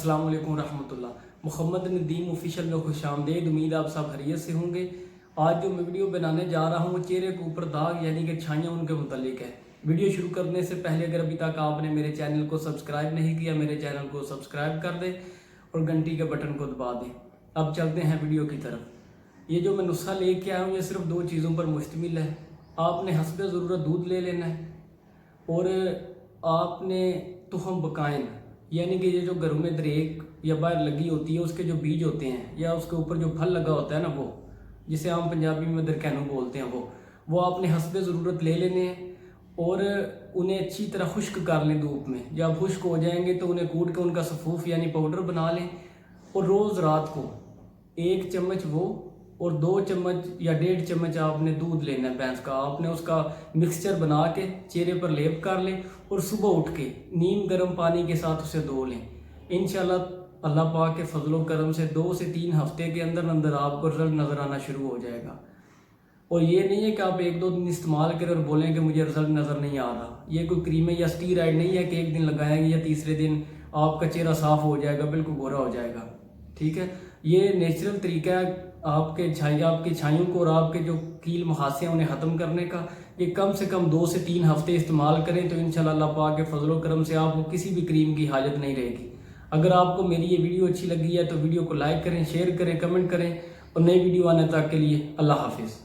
السلام علیکم ورحمۃ اللہ۔ محمد ندیم آفیشیل میں خوش آمدید۔ امید آپ سب خیریت سے ہوں گے۔ آج جو میں ویڈیو بنانے جا رہا ہوں وہ چہرے کے اوپر داغ یعنی کہ چھائیاں ان کے متعلق ہے۔ ویڈیو شروع کرنے سے پہلے اگر ابھی تک آپ نے میرے چینل کو سبسکرائب نہیں کیا، میرے چینل کو سبسکرائب کر دیں اور گھنٹی کے بٹن کو دبا دیں۔ اب چلتے ہیں ویڈیو کی طرف۔ یہ جو میں نسخہ لے کے آیا ہوں یہ صرف 2 چیزوں پر مشتمل ہے۔ آپ نے حسب ضرورت دودھ لے لینا ہے اور آپ نے تخم بقائن یعنی کہ یہ جو گھروں میں دریک یا باہر لگی ہوتی ہے اس کے جو بیج ہوتے ہیں یا اس کے اوپر جو پھل لگا ہوتا ہے نا، وہ جسے عام پنجابی میں درکینو بولتے ہیں، وہ آپ نے حسب ضرورت لے لینے ہیں اور انہیں اچھی طرح خشک کر لیں دھوپ میں۔ جب خشک ہو جائیں گے تو انہیں کوٹ کے ان کا صفوف یعنی پاؤڈر بنا لیں اور روز رات کو 1 چمچ وہ اور 2 چمچ یا 1.5 چمچ آپ نے دودھ لینا ہے بھینس کا۔ آپ نے اس کا مکسچر بنا کے چہرے پر لیپ کر لیں اور صبح اٹھ کے نیم گرم پانی کے ساتھ اسے دھو لیں۔ انشاءاللہ اللہ پاک کے فضل و کرم سے 2 سے 3 ہفتے کے اندر آپ کو رزلٹ نظر آنا شروع ہو جائے گا۔ اور یہ نہیں ہے کہ آپ 1-2 دن استعمال کریں اور بولیں کہ مجھے رزلٹ نظر نہیں آ رہا۔ یہ کوئی کریم یا اسٹیرائڈ نہیں ہے کہ 1 دن لگائیں گے یا تیسرے دن آپ کا چہرہ صاف ہو جائے گا، بالکل گورا ہو جائے گا۔ ٹھیک ہے، یہ نیچرل طریقہ ہے آپ کی چھائیوں کو اور آپ کے جو کیل مخاصے ہیں انہیں ختم کرنے کا۔ یہ کم سے کم 2 سے 3 ہفتے استعمال کریں تو انشاءاللہ اللہ پاک کے فضل و کرم سے آپ کو کسی بھی کریم کی حاجت نہیں رہے گی۔ اگر آپ کو میری یہ ویڈیو اچھی لگی ہے تو ویڈیو کو لائک کریں، شیئر کریں، کمنٹ کریں اور نئی ویڈیو آنے تک کے لیے اللہ حافظ۔